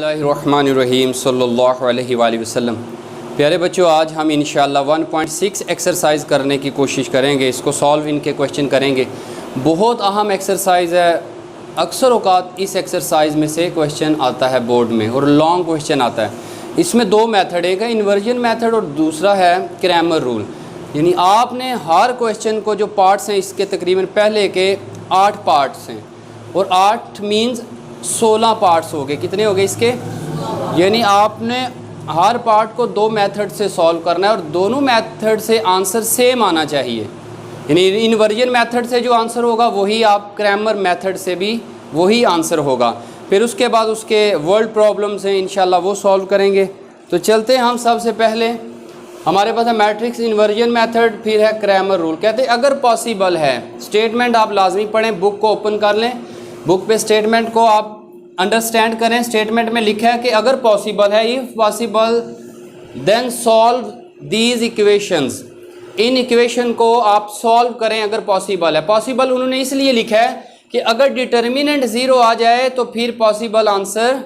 बिस्मिल्लाहिर्रहमानिर्रहीम सल्लल्लाहु अलैहि वसल्लम। प्यारे बच्चों, आज हम इंशाअल्लाह 1.6 एक्सरसाइज करने की कोशिश करेंगे। इसको सॉल्व इनके क्वेश्चन करेंगे। बहुत अहम एक्सरसाइज है। अक्सर औक़ात इस एक्सरसाइज में से क्वेश्चन आता है बोर्ड में और लॉन्ग क्वेश्चन आता है। इसमें दो मेथड, एक है इन्वर्जन मेथड और दूसरा है क्रैमर रूल। यानी आपने हर क्वेश्चन को जो पार्ट्स हैं इसके तकरीबन पहले के 8 पार्ट्स हैं और 8 मीन्स 16 पार्ट्स हो गए। कितने हो गए इसके? यानी आपने हर पार्ट को 2 मेथड से सॉल्व करना है और दोनों मेथड से आंसर सेम आना चाहिए। यानी इन्वर्जन मेथड से जो आंसर होगा वही आप क्रैमर मेथड से भी वही आंसर होगा। फिर उसके बाद उसके वर्ड प्रॉब्लम्स हैं, इंशाल्लाह वो सॉल्व करेंगे। तो चलते हैं हम। सबसे पहले हमारे पास है मैट्रिक्स इन्वर्जन मेथड, फिर है क्रैमर रूल। कहते हैं अगर पॉसिबल है, स्टेटमेंट आप लाजमी पढ़ें, बुक को ओपन कर लें, बुक पे स्टेटमेंट को आप अंडरस्टैंड करें। स्टेटमेंट में लिखा है कि अगर पॉसिबल है, if possible then solve these equations. इन इक्वेशन को आप सॉल्व करें अगर पॉसिबल है। पॉसिबल उन्होंने इसलिए लिखा है कि अगर डिटर्मिनेंट 0 आ जाए तो फिर पॉसिबल आंसर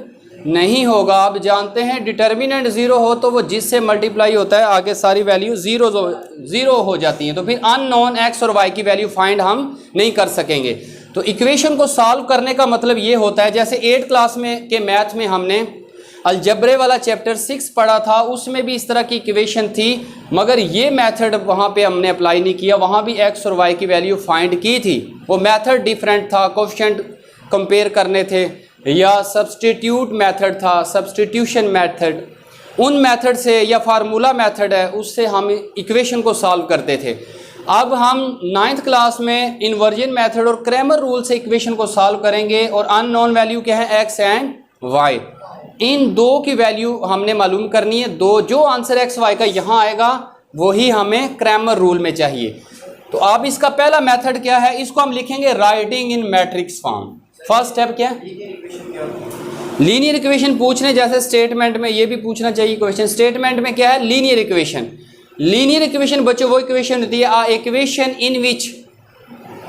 नहीं होगा। आप जानते हैं डिटर्मिनेंट 0 हो तो वो जिससे मल्टीप्लाई होता है आगे सारी वैल्यू ज़ीरो हो जाती हैं। तो फिर अननोन एक्स और वाई की वैल्यू फाइंड हम नहीं कर सकेंगे। तो इक्वेशन को सॉल्व करने का मतलब ये होता है, जैसे 8 क्लास में के मैथ में हमने अलजबरे वाला चैप्टर 6 पढ़ा था, उसमें भी इस तरह की इक्वेशन थी, मगर ये मेथड वहाँ पे हमने अप्लाई नहीं किया। वहाँ भी एक्स और वाई की वैल्यू फाइंड की थी, वो मेथड डिफरेंट था। कोएफिशिएंट कंपेयर करने थे या सब्सटीट्यूट मेथड था, सब्सटीट्यूशन मेथड। उन मेथड से या फार्मूला मेथड है उससे हम इक्वेशन को सॉल्व करते थे। अब हम 9th क्लास में इन्वर्जन मेथड और क्रैमर रूल से इक्वेशन को सॉल्व करेंगे। और अननोन वैल्यू क्या है? X and Y. इन दो की वैल्यू हमने मालूम करनी है। दो जो आंसर एक्स वाई का यहाँ आएगा वही हमें क्रैमर रूल में चाहिए। तो अब इसका पहला मेथड क्या है? इसको हम लिखेंगे writing in matrix form. First step क्या है? लीनियर इक्वेशन पूछने जैसे स्टेटमेंट में ये भी पूछना चाहिए क्वेश्चन। स्टेटमेंट में क्या है? Linear equation. लीनियर इक्वेशन बच्चों वो इक्वेशन होती है a equation in which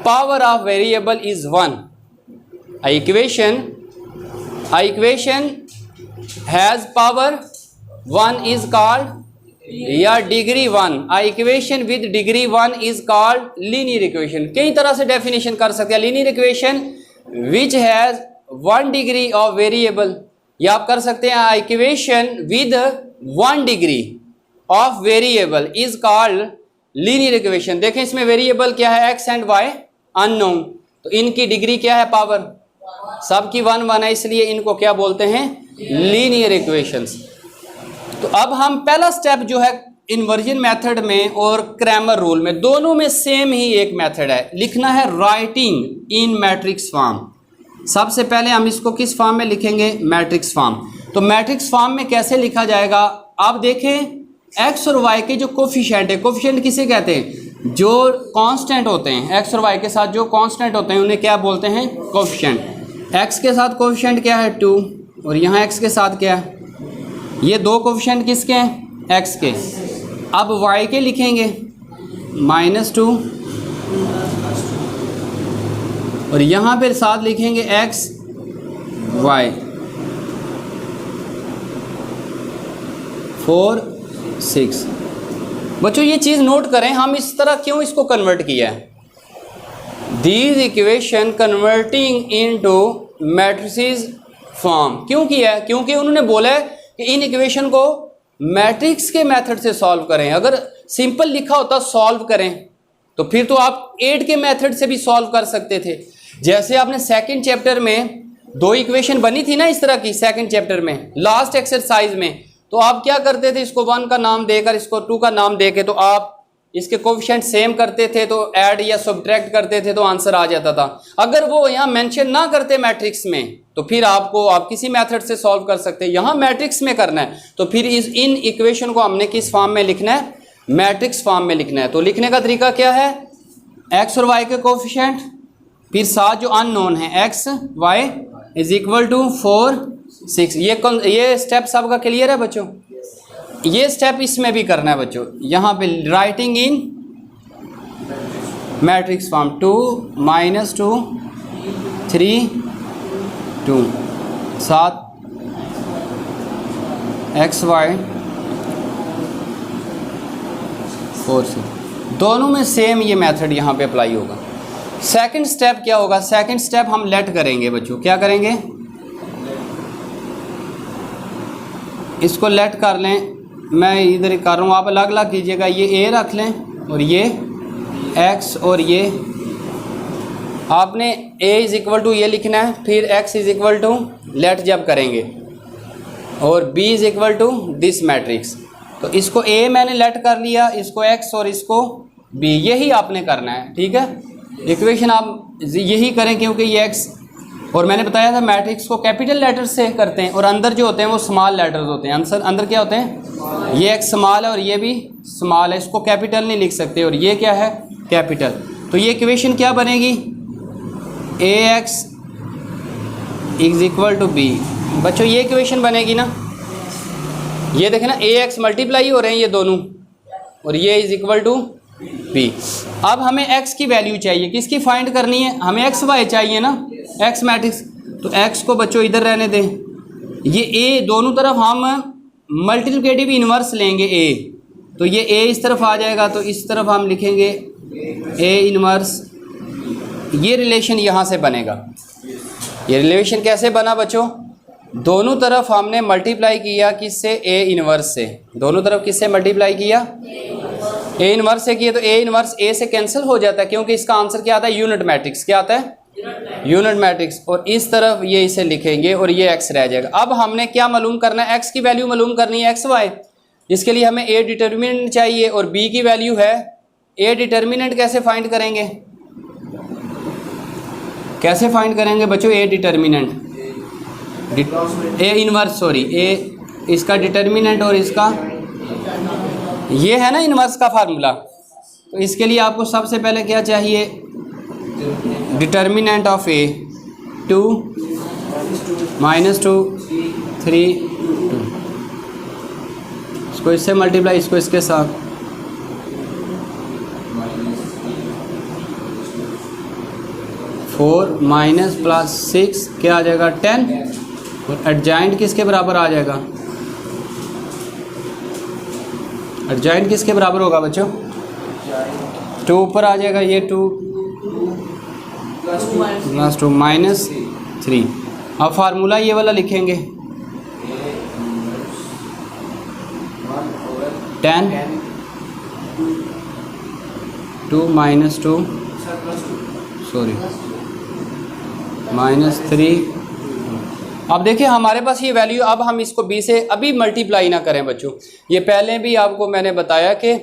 power of variable is 1। A equation has power 1 is called या degree 1। A equation with degree 1 is called linear equation. कई तरह से डेफिनेशन कर सकते हैं। Linear equation which has 1 degree of variable, या आप कर सकते हैं a equation with 1 degree of variable is called linear equation. देखें इसमें वेरिएबल क्या है? X and Y unknown. तो इनकी डिग्री क्या है? पावर। सबकी 1 है, इसलिए इनको क्या बोलते हैं? Linear equations. तो अब हम पहला स्टेप जो है इन्वर्जन मेथड में और क्रैमर रूल में, दोनों में सेम ही एक मेथड है। लिखना है राइटिंग इन मैट्रिक्स फॉर्म। सबसे पहले हम इसको किस फॉर्म में लिखेंगे? Matrix form. तो मैट्रिक्स फॉर्म में कैसे लिखा जाएगा? आप देखें एक्स और वाई के जो कोफिशिएंट है, कोफिशिएंट किसे कहते हैं? जो कांस्टेंट होते हैं, एक्स और वाई के साथ जो कांस्टेंट होते हैं उन्हें क्या बोलते हैं? कोफिशिएंट। एक्स के साथ कोफिशिएंट क्या है? 2, और यहाँ एक्स के साथ क्या है? ये दो कोफिशिएंट किसके हैं? एक्स के। अब वाई के लिखेंगे -2, और यहाँ पर साथ लिखेंगे एक्स वाई 4 6। बच्चों ये चीज़ नोट करें, हम इस तरह क्यों इसको कन्वर्ट किया है? These equation converting into matrices form क्यों किया है? क्योंकि उन्होंने बोला है कि इन इक्वेशन को मैट्रिक्स के मेथड से सॉल्व करें। अगर सिंपल लिखा होता सॉल्व करें तो फिर तो आप 8 के मेथड से भी सॉल्व कर सकते थे। जैसे आपने सेकंड चैप्टर में 2 इक्वेशन बनी थी ना इस तरह की, सेकंड चैप्टर में लास्ट एक्सरसाइज में, तो आप क्या करते थे? इसको 1 का नाम देकर, इसको 2 का नाम देके, तो आप इसके कोफिशिएंट सेम करते थे, तो ऐड या सब्ट्रैक्ट करते थे तो आंसर आ जाता था। अगर वो यहाँ मेंशन ना करते मैट्रिक्स में तो फिर आप किसी मेथड से सॉल्व कर सकते हैं। यहाँ मैट्रिक्स में करना है तो फिर इन इक्वेशन को हमने किस फॉर्म में लिखना है? मैट्रिक्स फॉर्म में लिखना है। तो लिखने का तरीका क्या है? एक्स और वाई के कोफिशिएंट, फिर साथ जो अननोन है x y is equal to 4 6। ये स्टेप सबका क्लियर है बच्चों? ये स्टेप इसमें भी करना है बच्चों। यहाँ पे writing in matrix form 2 -2 3 2 7 x y 4 6, दोनों में सेम ये मेथड यहाँ पे अप्लाई होगा। सेकंड स्टेप क्या होगा? सेकंड स्टेप हम लेट करेंगे बच्चों। क्या करेंगे? इसको लेट कर लें, मैं इधर कर रहा हूँ, आप अलग अलग कीजिएगा। ये ए रख लें और ये एक्स, और ये आपने ए इज़ इक्वल टू ये लिखना है, फिर x is equal to let जब करेंगे, और B is equal to this matrix. तो इसको ए मैंने लेट कर लिया, इसको एक्स और इसको बी, यही आपने करना है। ठीक है, इक्वेशन आप यही करें, क्योंकि ये एक्स, और मैंने बताया था मैट्रिक्स को कैपिटल लेटर से करते हैं, और अंदर जो होते हैं वो स्मॉल लेटर्स होते हैं। अंदर क्या होते हैं? ये एक्स स्मॉल है और ये भी स्मॉल है, इसको कैपिटल नहीं लिख सकते, और ये क्या है? कैपिटल। तो ये इक्वेशन क्या बनेगी? A X is equal to B. बच्चों ये इक्वेशन बनेगी ना, ये देखें ना, ए एक्स मल्टीप्लाई हो रहे हैं ये दोनों, और ये इज इक्वल टू बी। अब हमें x की वैल्यू चाहिए, किसकी फाइंड करनी है? हमें एक्स वाई चाहिए ना, x मैट्रिक्स। तो x को बच्चों इधर रहने दें, ये a दोनों तरफ हम मल्टीप्लिकेटिव इन्वर्स लेंगे a, तो ये a इस तरफ आ जाएगा, तो इस तरफ हम लिखेंगे a इन्वर्स। ये रिलेशन यहाँ से बनेगा। ये रिलेशन कैसे बना बच्चों? दोनों तरफ हमने मल्टीप्लाई किया किससे? a इन्वर्स से। दोनों तरफ किससे मल्टीप्लाई किया? ए इन्वर्स से किया, तो ए इन्वर्स ए से कैंसिल हो जाता है, क्योंकि इसका आंसर क्या आता है? Unit matrix. क्या आता है? Unit matrix. और इस तरफ ये इसे लिखेंगे और ये एक्स रह जाएगा। अब हमने क्या मालूम करना है? एक्स की वैल्यू मालूम करनी है, एक्स वाई। इसके लिए हमें ए डिटर्मिनेंट चाहिए और बी की वैल्यू है। ए डिटर्मिनेंट कैसे फाइंड करेंगे? कैसे फाइंड करेंगे बच्चों A determinant? A inverse, sorry, A इसका डिटर्मिनेंट और इसका, ये है ना इन्वर्स का फार्मूला। तो इसके लिए आपको सबसे पहले क्या चाहिए? डिटर्मिनेंट ऑफ ए 2 -2 3 2, इसको इससे मल्टीप्लाई, इसको इसके साथ, फोर माइनस प्लस 6 क्या आ जाएगा? 10, और एडजॉइंट किसके बराबर आ जाएगा? एडजॉइंट किसके बराबर होगा बच्चों? 2 ऊपर आ जाएगा, ये 2 प्लस 2 -3। अब फार्मूला ये वाला लिखेंगे, 10 2 -2 सॉरी -3। अब देखिए हमारे पास ये वैल्यू, अब हम इसको b से अभी मल्टीप्लाई ना करें बच्चों। ये पहले भी आपको मैंने बताया कि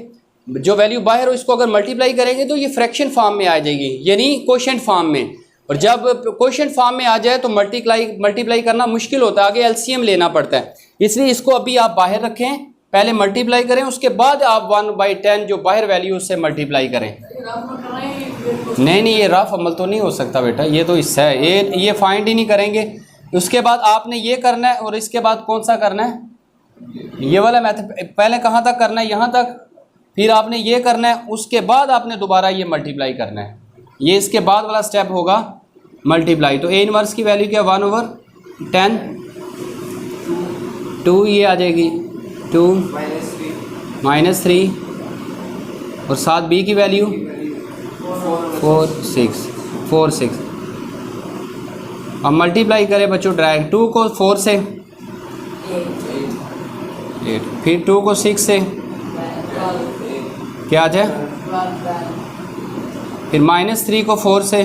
जो वैल्यू बाहर हो इसको अगर मल्टीप्लाई करेंगे तो ये फ्रैक्शन फॉर्म में आ जाएगी, यानी कोशेंट फॉर्म में। और जब कोशेंट फॉर्म में आ जाए तो मल्टीप्लाई करना मुश्किल होता है, आगे एलसीएम लेना पड़ता है। इसलिए इसको अभी आप बाहर रखें, पहले मल्टीप्लाई करें, उसके बाद आप 1/10 जो बाहर वैल्यू उससे मल्टीप्लाई करें। नहीं, ये रफ अमल तो नहीं हो सकता बेटा, ये तो हिस्सा है, ये फाइंड ही नहीं करेंगे। उसके बाद आपने ये करना है, और इसके बाद कौन सा करना है? ये वाला मेथड। पहले कहाँ तक करना है? यहाँ तक। फिर आपने ये करना है, उसके बाद आपने दोबारा ये मल्टीप्लाई करना है। ये इसके बाद वाला स्टेप होगा मल्टीप्लाई। तो ए इनवर्स की वैल्यू क्या? 1/10 2 ये आ जाएगी 2 -3, और साथ बी की वैल्यू 4 6। अब मल्टीप्लाई करें बच्चों डायरेक्ट, 2 को 4 से 8, फिर 2 को 6 से क्या आ जाए, फिर -3 को 4 से।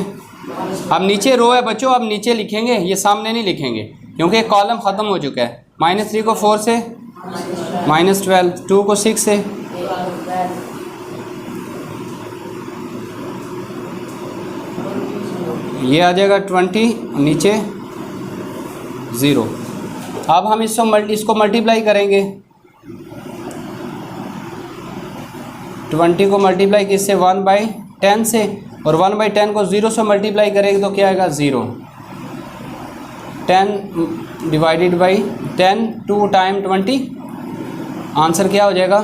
अब नीचे रो है बच्चों, अब नीचे लिखेंगे, ये सामने नहीं लिखेंगे क्योंकि कॉलम ख़त्म हो चुका है। -3 को 4 से, -12, 2 को 6 से, ये आ जाएगा 20, नीचे 0। अब हम इसको मल्टीप्लाई करेंगे, 20 को मल्टीप्लाई किससे? 1/10 से, और 1/10 को 0 से मल्टीप्लाई करेंगे तो क्या आएगा? 0। 10 डिवाइडेड बाई 10, 2 टाइम 20, आंसर क्या हो जाएगा?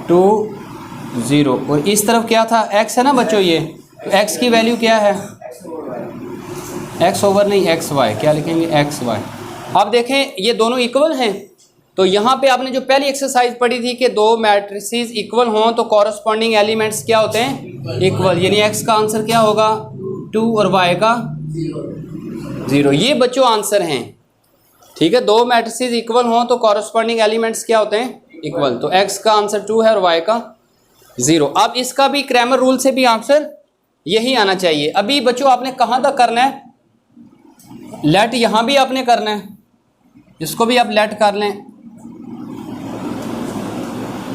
2 0। और इस तरफ क्या था? x है ना बच्चों, ये तो x की वैल्यू क्या है? x ओवर नहीं, xy। क्या लिखेंगे? xy। अब देखें ये दोनों इक्वल हैं, तो यहाँ पे आपने जो पहली एक्सरसाइज पढ़ी थी कि दो मैट्रिसेस इक्वल हों तो कॉरस्पॉन्डिंग एलिमेंट्स क्या होते हैं, इक्वल, यानी एक्स का आंसर क्या होगा 2 और वाई का 0। ये बच्चों आंसर हैं, ठीक है। दो मैट्रिसेस इक्वल हों तो कॉरस्पॉन्डिंग एलिमेंट्स क्या होते हैं, इक्वल। तो एक्स का आंसर 2 है और वाई का 0। अब इसका भी क्रैमर रूल से भी आंसर यही आना चाहिए। अभी बच्चों आपने कहाँ तक करना है, लेट यहाँ भी आपने करना है, इसको भी आप लेट कर लें,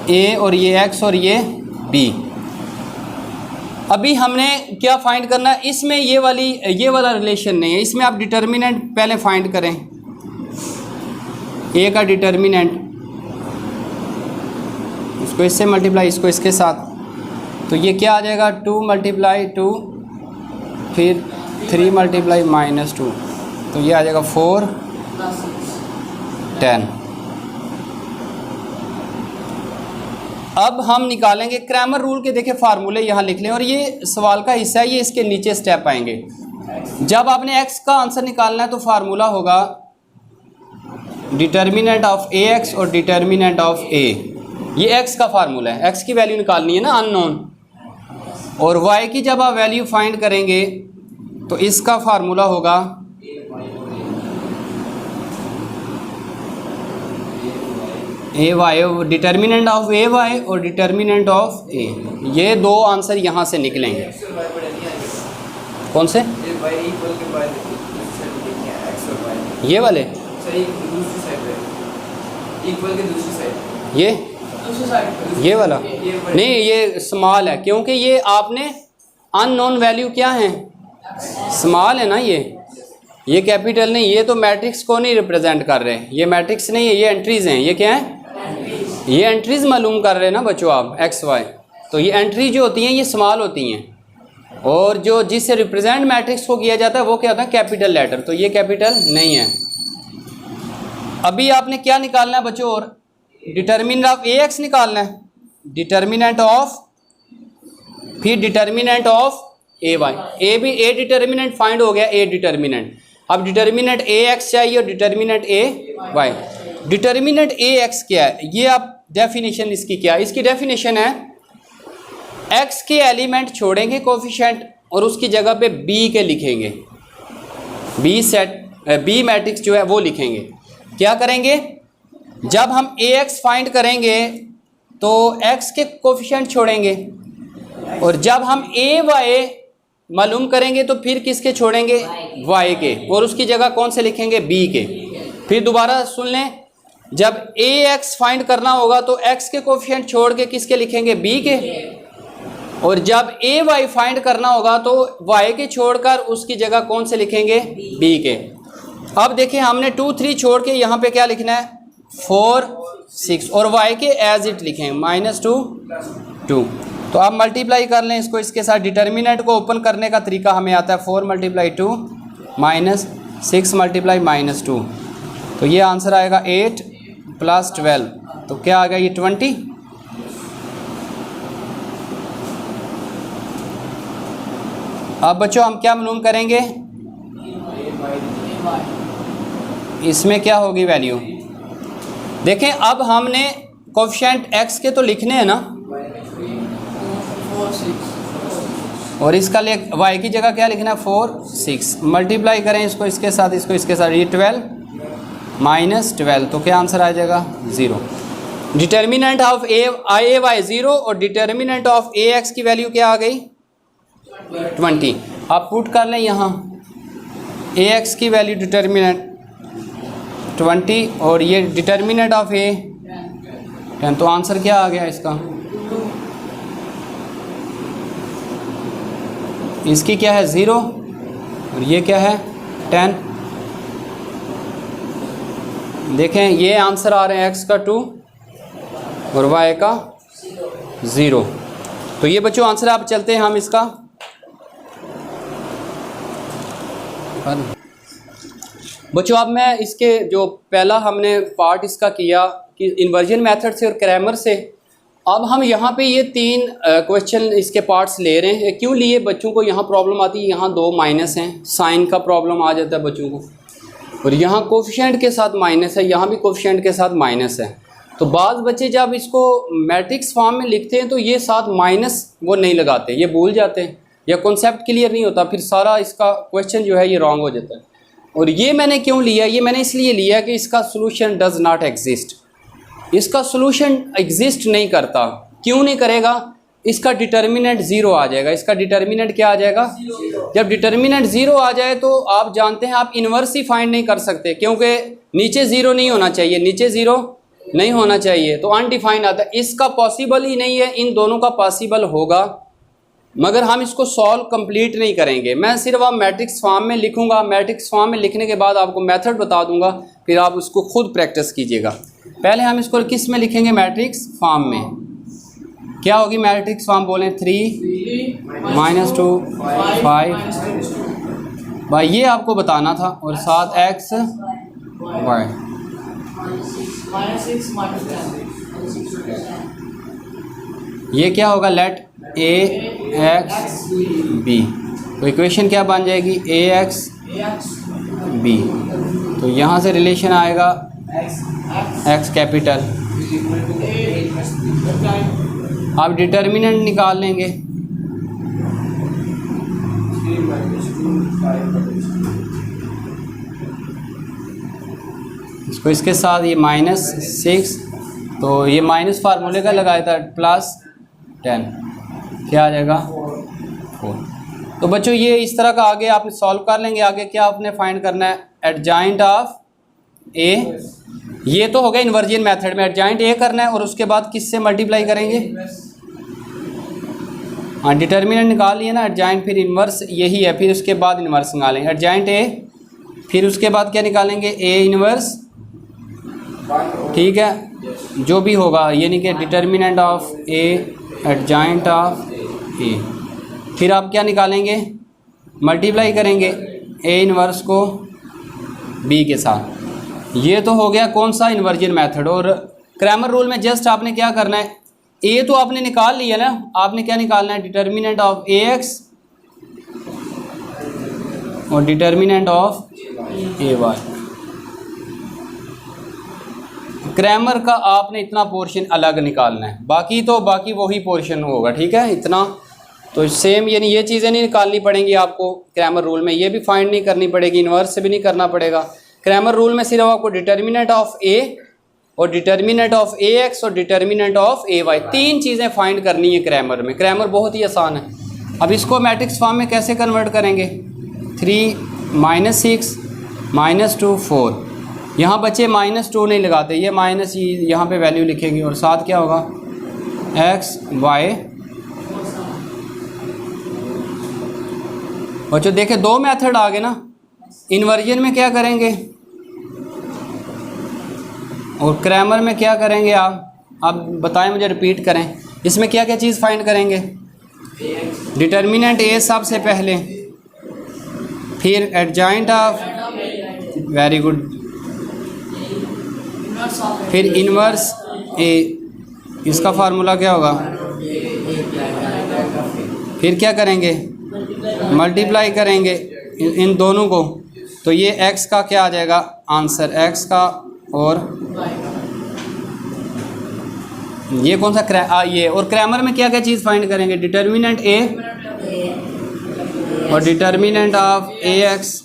ए और ये एक्स और ये बी। अभी हमने क्या फाइंड करना है, इसमें ये वाला रिलेशन नहीं है, इसमें आप डिटर्मिनेंट पहले फाइंड करें। ए का डिटर्मिनेंट, इसको इससे मल्टीप्लाई, इसको इसके साथ, तो ये क्या आ जाएगा 2 × 2, फिर 3 × -2, तो ये आ जाएगा 4 10। अब हम निकालेंगे क्रैमर रूल के, देखें फार्मूले यहाँ लिख लें, और ये सवाल का हिस्सा है, ये इसके नीचे स्टेप आएंगे। जब आपने x का आंसर निकालना है तो फार्मूला होगा डिटर्मिनेंट ऑफ ax और डिटर्मिनेंट ऑफ a। ये x का फार्मूला है, x की वैल्यू निकालनी है ना अननोन, और y की जब आप वैल्यू फाइंड करेंगे तो इसका फार्मूला होगा A Y, determinant of A Y और डिटर्मिनेंट ऑफ ए। ये दो आंसर यहाँ से निकलेंगे। कौन से, ये वाले, ये वाला नहीं, ये स्मॉल है, क्योंकि ये आपने अननोन वैल्यू क्या है, स्मॉल है ना, ये कैपिटल नहीं, ये तो मैट्रिक्स को नहीं रिप्रेजेंट कर रहे, ये मैट्रिक्स नहीं है, ये एंट्रीज हैं। ये क्या है, ये एंट्रीज मालूम कर रहे हैं ना बच्चों आप, एक्स वाई। तो ये एंट्री जो होती हैं ये स्मॉल होती हैं, और जो जिससे रिप्रेजेंट मैट्रिक्स को किया जाता है वो क्या होता है, कैपिटल लेटर। तो ये कैपिटल नहीं है। अभी आपने क्या निकालना है बच्चों, और डिटर्मिनेंट ऑफ ए एक्स निकालना है, डिटर्मिनेंट ऑफ, फिर डिटर्मिनेंट ऑफ ए वाई। ए भी, ए डिटर्मिनेंट फाइंड हो गया, ए डिटर्मिनेंट। अब डिटर्मिनेंट ए एक्स चाहिए और डिटर्मिनेंट ए वाई। डिटर्मिनेंट ए एक्स क्या है, ये आप डेफिनेशन इसकी क्या है, इसकी डेफिनेशन है एक्स के एलिमेंट छोड़ेंगे कोफिशिएंट और उसकी जगह पे बी के लिखेंगे, बी सेट, बी मैट्रिक्स जो है वो लिखेंगे। क्या करेंगे, जब हम ए एक्स फाइंड करेंगे तो एक्स के कोफिशिएंट छोड़ेंगे, और जब हम ए वाई मालूम करेंगे तो फिर किसके छोड़ेंगे, वाई के, और उसकी जगह कौन से लिखेंगे, बी के। फिर दोबारा सुन लें, जब ए एक्स फाइंड करना होगा तो एक्स के कोफिशिएंट छोड़ के किसके लिखेंगे, बी के, और जब ए वाई फाइंड करना होगा तो वाई के छोड़कर उसकी जगह कौन से लिखेंगे, बी के। अब देखिए हमने 2 3 छोड़ के यहाँ पे क्या लिखना है, 4 6, और वाई के एज इट लिखेंगे -2 2। तो आप मल्टीप्लाई कर लें इसको इसके साथ। डिटर्मिनेंट को ओपन करने का तरीका हमें आता है, 4 × 2 -6 × -2, तो ये आंसर आएगा 8 + 12, तो क्या आ गया ये 20। अब बच्चों हम क्या मालूम करेंगे, इसमें क्या होगी वैल्यू, देखें अब हमने कोफिशिएंट एक्स के तो लिखने हैं ना, और इसका ले वाई की जगह क्या लिखना है, 4 6। मल्टीप्लाई करें इसको इसके साथ, इसको इसके साथ, ये 12 -12, तो क्या आंसर आ जाएगा 0। डिटर्मिनेंट ऑफ ए वाई 0 और डिटर्मिनेंट ऑफ ए एक्स की वैल्यू क्या आ गई, 20। आप पुट कर लें यहाँ ए एक्स की वैल्यू डिटर्मिनेंट 20 और ये डिटर्मिनेंट ऑफ ए 10, तो आंसर क्या आ गया इसका, इसकी क्या है 0 और ये क्या है 10। देखें ये आंसर आ रहे हैं एक्स का 2 और वाई का 0। तो ये बच्चों आंसर, आप चलते हैं हम इसका बच्चों। अब मैं इसके जो पहला हमने पार्ट इसका किया कि इन्वर्जन मेथड से और क्रैमर से, अब हम यहाँ पे ये 3 क्वेश्चन इसके पार्ट्स ले रहे हैं। क्यों लिए, बच्चों को यहाँ प्रॉब्लम आती है, यहाँ 2 माइनस हैं, साइन का प्रॉब्लम आ जाता है बच्चों को। और यहाँ कोफिशिएंट के साथ माइनस है, यहाँ भी कोफिशिएंट के साथ माइनस है। तो बाज़ बच्चे जब इसको मैट्रिक्स फॉर्म में लिखते हैं तो ये साथ माइनस वो नहीं लगाते, ये भूल जाते हैं या कॉन्सेप्ट क्लियर नहीं होता, फिर सारा इसका क्वेश्चन जो है ये रॉन्ग हो जाता है। और ये मैंने क्यों लिया, ये मैंने इसलिए लिया कि इसका सोल्यूशन डज़ नॉट एग्जिस्ट, इसका सोल्यूशन एग्जिस्ट नहीं करता। क्यों नहीं करेगा, इसका डिटर्मिनेंट ज़ीरो आ जाएगा। इसका डिटर्मिनेंट क्या आ जाएगा, जब डिटर्मिनेंट ज़ीरो आ जाए तो आप जानते हैं आप इन्वर्स ही फाइंड नहीं कर सकते, क्योंकि नीचे ज़ीरो नहीं होना चाहिए, नीचे ज़ीरो नहीं होना चाहिए, तो अनडिफाइंड आता है। इसका पॉसिबल ही नहीं है, इन दोनों का पॉसिबल होगा, मगर हम इसको सॉल्व कंप्लीट नहीं करेंगे। मैं सिर्फ आप मैट्रिक्स फॉर्म में लिखूंगा, मैट्रिक्स फॉर्म में लिखने के बाद आपको मेथड बता दूंगा, फिर आप उसको खुद प्रैक्टिस कीजिएगा। पहले हम इसको किस में लिखेंगे, मैट्रिक्स फॉर्म में। क्या होगी मैट्रिक्स फॉर्म, बोलें 3 -2 5 भाई ये आपको बताना था, और 7x y ये क्या होगा, लेट ax b, तो इक्वेशन क्या बन जाएगी, ax b। तो यहाँ से रिलेशन आएगा x कैपिटल, आप डिटर्मिनेंट निकाल लेंगे, इसको इसके साथ ये -6, तो ये माइनस फार्मूले का लगाया था, +10 क्या आ जाएगा 4। तो बच्चों ये इस तरह का आगे आप सॉल्व कर लेंगे। आगे क्या आपने फाइंड करना है, एडजॉइंट ऑफ ए, ये तो हो गया इन्वर्जन मेथड में, एडजॉइंट ए करना है और उसके बाद किससे मल्टीप्लाई करेंगे, हाँ डिटर्मिनेंट निकाल लिया ना, एडजॉइंट फिर इन्वर्स यही है, फिर उसके बाद इन्वर्स निकालेंगे, एडजॉइंट ए, फिर उसके बाद क्या निकालेंगे, ए इन्वर्स, ठीक है जो भी होगा, यानी कि determinant of A adjoint of A. फिर आप क्या निकालेंगे, मल्टीप्लाई करेंगे ए इन्वर्स को बी के साथ। ये तो हो गया कौन सा, इन्वर्जन मेथड। और क्रैमर रूल में जस्ट आपने क्या करना है, ए तो आपने निकाल लिया ना, आपने क्या निकालना है, डिटर्मिनेंट ऑफ ए एक्स और determinant of A y. Cramer का आपने इतना पोर्शन अलग निकालना है, बाकी वही पोर्शन होगा, ठीक है इतना। तो सेम यानी ये चीज़ें नहीं निकालनी पड़ेंगी आपको क्रैमर रूल में, ये भी फाइंड नहीं करनी पड़ेगी, इन्वर्स से भी नहीं करना पड़ेगा। क्रैमर रूल में सिर्फ आपको डिटर्मिनेंट ऑफ ए और डिटर्मिनेंट ऑफ ए एक्स और डिटर्मिनेंट ऑफ ए वाई, 3 चीज़ें फाइंड करनी है क्रैमर में। क्रैमर बहुत ही आसान है। अब इसको मैट्रिक्स फॉर्म में कैसे कन्वर्ट करेंगे, 3 -6 -2 4, यहाँ बच्चे -2 नहीं लगाते, ये माइनस यहाँ पे वैल्यू लिखेंगे और साथ क्या होगा, एक्स वाई। बच्चों देखें 2 मेथड आ गए ना, इन्वर्जन में क्या करेंगे और क्रैमर में क्या करेंगे, आप बताएं मुझे, रिपीट करें। इसमें क्या क्या चीज़ फाइंड करेंगे, डिटर्मिनेंट ए सबसे पहले, फिर एडजॉइंट ऑफ, वेरी गुड, फिर इन्वर्स ए, इसका फार्मूला क्या होगा, फिर क्या करेंगे, मल्टीप्लाई करेंगे इन दोनों को, तो ये x का क्या आ जाएगा आंसर, x का, और ये कौन सा ये। और क्रैमर में क्या क्या चीज़ फाइंड करेंगे, डिटर्मिनेंट ए और डिटर्मिनेंट ऑफ ए एक्स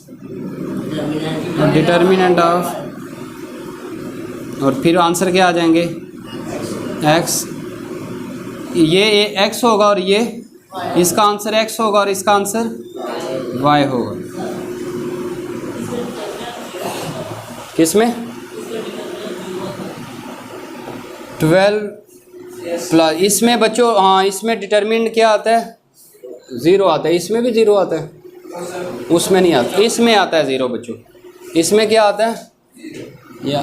और डिटर्मिनेंट ऑफ, और फिर आंसर क्या आ जाएंगे, x, ये x होगा और ये इसका आंसर x होगा और इसका आंसर y होगा। किसमें 12+, इसमें बच्चों हाँ इसमें डिटर्मिनेंट क्या आता है, 0 आता है, इसमें भी 0 आता है, उसमें नहीं आता, इसमें आता है 0 बच्चों। इसमें क्या आता है, या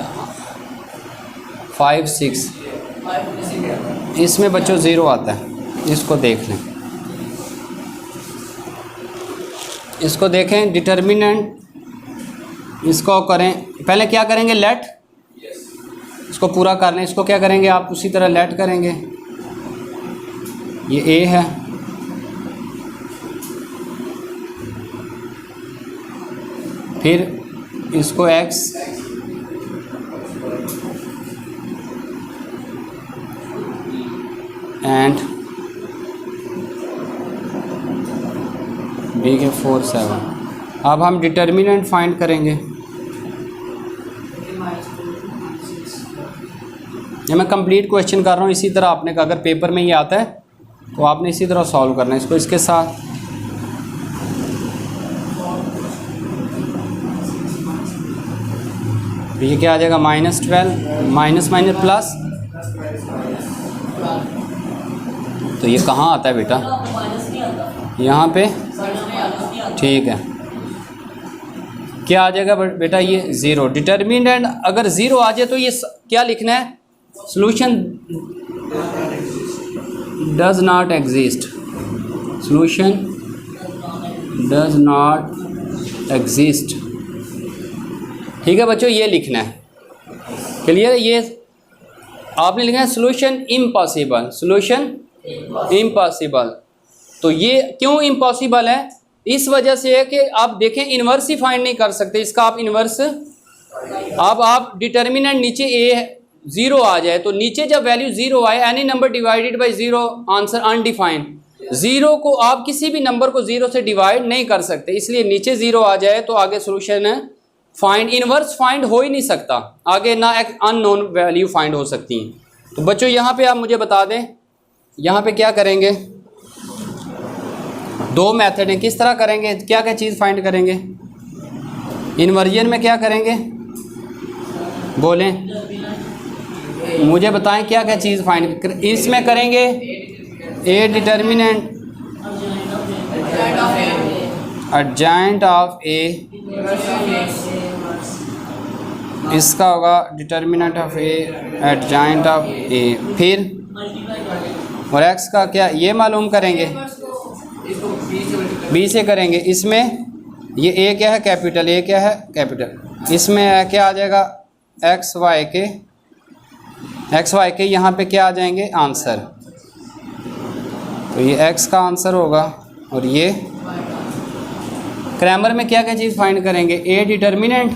5 6, इसमें बच्चों 0 आता है, इसको देख लें, इसको देखें, डिटर्मिनेंट इसको करें, पहले क्या करेंगे, लेट, इसको पूरा कर लें, इसको क्या करेंगे आप उसी तरह लेट करेंगे, ये ए है, फिर इसको x एंड b के 4 7। अब हम डिटर्मिनेंट फाइंड करेंगे। ये मैं कंप्लीट क्वेश्चन कर रहा हूँ, इसी तरह आपने अगर पेपर में ये आता है तो आपने इसी तरह सॉल्व करना है इसको इसके साथ। ये क्या आ जाएगा -12 माइनस माइनस प्लस, तो ये कहाँ आता है बेटा? यहाँ पे, ठीक है। क्या आ जाएगा बेटा? ये 0। डिटर्मिनेंट अगर 0 आ जाए तो ये क्या लिखना है? Solution does not exist, solution does not exist. ठीक है बच्चों, ये लिखना है। क्लियर है? ये आपने लिखना है सॉल्यूशन इम्पॉसिबल, सॉल्यूशन इम्पॉसिबल। तो ये क्यों इम्पॉसिबल है? इस वजह से है कि आप देखें इन्वर्स ही फाइंड नहीं कर सकते इसका। आप इन्वर्स, अब आप डिटर्मिनेंट नीचे ए 0 आ जाए तो नीचे जब वैल्यू 0 आए, any number divided by 0 answer undefined. 0 को आप किसी भी नंबर को 0 से डिवाइड नहीं कर सकते, इसलिए नीचे 0 आ जाए तो आगे सॉल्यूशन फाइंड, इन्वर्स फाइंड हो ही नहीं सकता, आगे ना एक अननोन वैल्यू फाइंड हो सकती हैं। तो बच्चों यहाँ पे आप मुझे बता दें, यहाँ पे क्या करेंगे? 2 मेथड हैं, किस तरह करेंगे? क्या क्या चीज़ फाइंड करेंगे? इन्वर्जन में क्या करेंगे? बोलें, मुझे बताएं क्या क्या चीज़ फाइंड इसमें करेंगे? A determinant adjoint of A, इसका होगा determinant of A adjoint of A. फिर और एक्स का क्या ये मालूम करेंगे? बी से करेंगे। इसमें ये ए क्या है? कैपिटल। ए क्या है? कैपिटल। इसमें क्या आ जाएगा? एक्स वाई के यहाँ पे क्या आ जाएंगे? आंसर। तो ये एक्स का आंसर होगा। और ये क्रैमर में क्या क्या चीज़ फाइंड करेंगे? ए डिटर्मिनेंट,